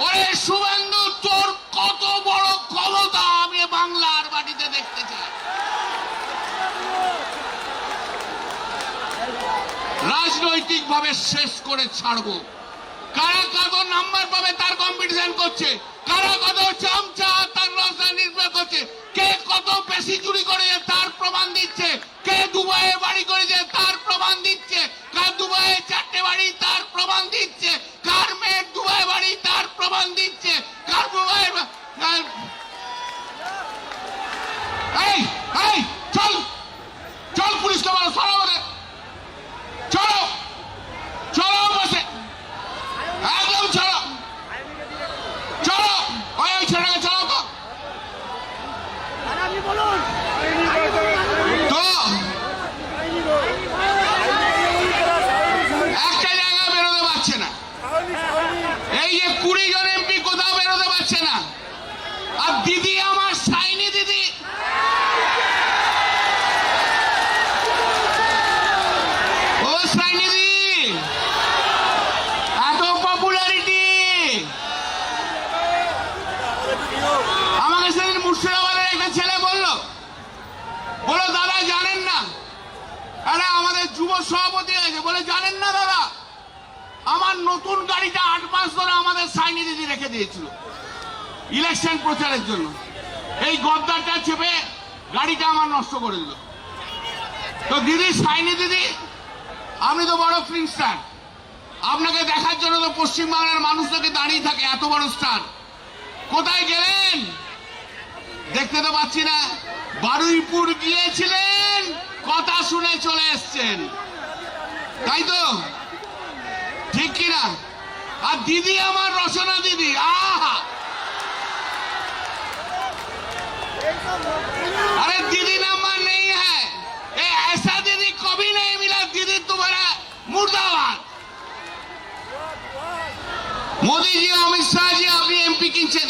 ওরে শুভেন্দু, তোর কত বড় ক্ষমতা আমি বাংলার মাটিতে দেখতে চাই। রাজনৈতিক ভাবে শেষ করে ছাড়বো। কারা কত নাম্বার পাবে তার কম্পিটিশন করছে, কারা কত চামচা তার রাজধানী নির্ভর করছে, কে কত বেশি চুরি করেছে তার প্রমাণ দিচ্ছে, কে দুবাইয়ে বাড়ি করেছে তার প্রমাণ দিচ্ছে, কার দুবাইয়ে 4টে বাড়ি তার প্রমাণ দিচ্ছে, কার মেয়ের দুবাই বাড়ি তার প্রমাণ দিচ্ছে, কার দুবাইয়ের এই এই চল চল পুলিশকে বলো সরো বলে, চলো চলো বসে একদম চলো চলো ওই ছেলেটাকে চলো তো। তো একটা জায়গায় বেরোতে পারছে না, এই যে 20 জন এমপি কোথাও বেরোতে পারছে না। আর দিদি আমার সাইনি দিদি, ও সাইনি দিদি এত পপুলারিটি। আমাকে সেদিন মুর্শিদাবাদের একটা ছেলে বললো দাদা জানেন না, আরে আমাদের যুব সভাপতি আছে, বলে জানেন না দাদা আমার নতুন গাড়িটা 8 মাস ধরে আমাদের সাইনি দিদি রেখে দিয়েছিল ইলেকশন প্রচারের জন্য। এই গদ্দারটা চেপে গাড়িটা আমার নষ্ট করে দিল। তো দিদি, সাইনি দিদি, আপনি তো বড় ফিল্ম স্টার, আপনাকে দেখার জন্য তো পশ্চিমবাংলার মানুষদেরকে দাঁড়িয়ে থাকে, এত বড় স্টার কোথায় গেলেন দেখতে তো পাচ্ছি না। বারুইপুর গিয়েছিলেন, কথা শুনে চলে এসছেন, তাই তো ঠিক কিনা? আর দিদি আমার রচনা দিদি, আহা, अरे दीदी नंबर नहीं है, ये ऐसा दीदी कभी नहीं मिला। दीदी तुम्हारा मुर्दाबाद। मोदी जी, अमित शाह जी, আপনি এমপি কিনছেন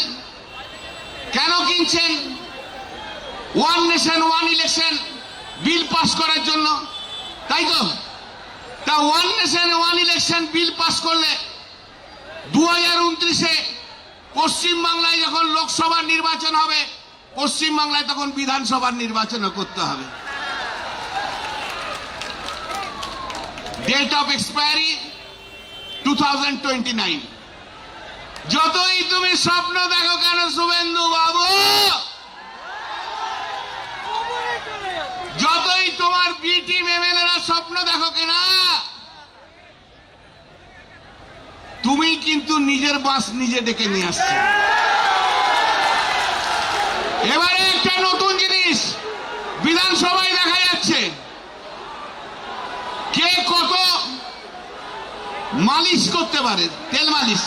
কেন? কিনছেন one nation one election bill pass করার জন্য, তাই তো? তা one nation one election bill pass করলে 2029-এ পশ্চিমবাংলায় যখন লোকসভা নির্বাচন হবে, পশ্চিমবাংলায় তখন বিধানসভার নির্বাচনও করতে হবে। Date of expiry 2029। যতই তুমি স্বপ্ন দেখো কেন শুভেন্দু বাবু, যতই তোমার বি টিম এমএলএরা স্বপ্ন দেখো কিনা, তুমি কিন্তু নিজের বাস নিজে ডেকে নিয়ে আসছো। এবারে একটা নতুন জিনিস বিধানসভায় দেখা যাচ্ছে, কে কত মালিশ করতে পারে, তেল মালিশ,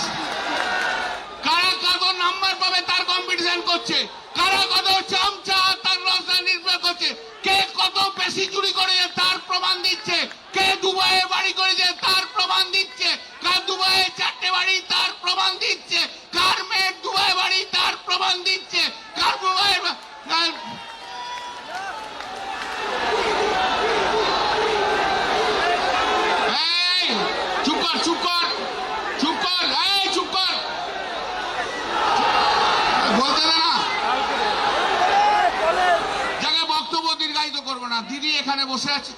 কারা কত নাম্বার পাবে তার কম্পিটিশন করছে, কারা কত চামচা তার রাজধানী নির্ভর করছে, কে কত বেশি চুরি করেছে তার প্রমাণ দিচ্ছে, কে দুবাইয়ে বাড়ি করেছে তার প্রমাণ দিচ্ছে, কার দুবাইয়ে 4টে বাড়ি তার প্রমাণ দিচ্ছে, কার মেয়ের দুবাই বাড়ি তার প্রমাণ দিচ্ছে, কার দুবাইয়ের চুপ কর চুপ কর চুপ কর, এই চুপ কর, বলতে দে না। জায়গায় বক্তব্য দীর্ঘায়িত করবো না, দিদি এখানে বসে আছে,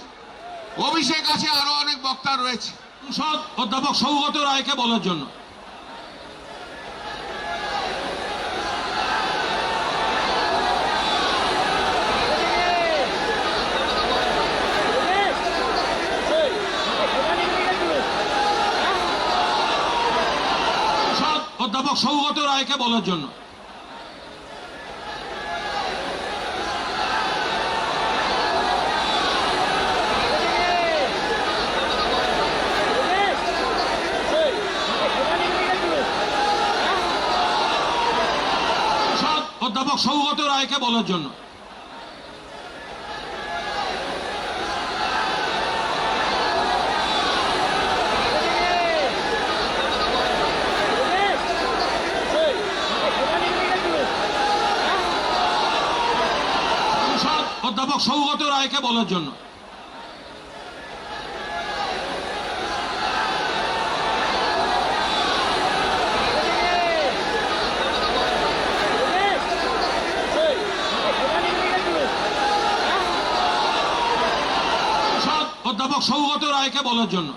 অভিষেক আছে, আরো অনেক বক্তা রয়েছে। অধ্যাপক সৌগত রায়কে বলার জন্য। অধ্যাপক সৌগত রায়কে বলার জন্য। অধ্যাপক সৌগত রায়কে বলার জন্য। অধ্যাপক সৌগত রায়কে বলার জন্য। অধ্যাপক সৌগত রায়কে বলার জন্য।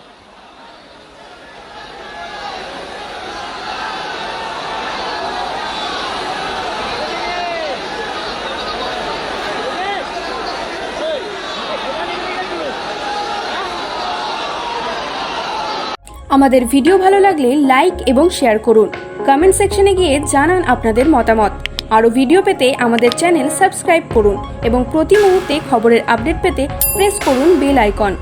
আমাদের ভিডিও ভালো লাগলে লাইক এবং শেয়ার করুন। কমেন্ট সেকশনে গিয়ে জানান আপনাদের মতামত। আরও ভিডিও পেতে আমাদের চ্যানেল সাবস্ক্রাইব করুন এবং প্রতি মুহূর্তে খবরের আপডেট পেতে প্রেস করুন বেল আইকন।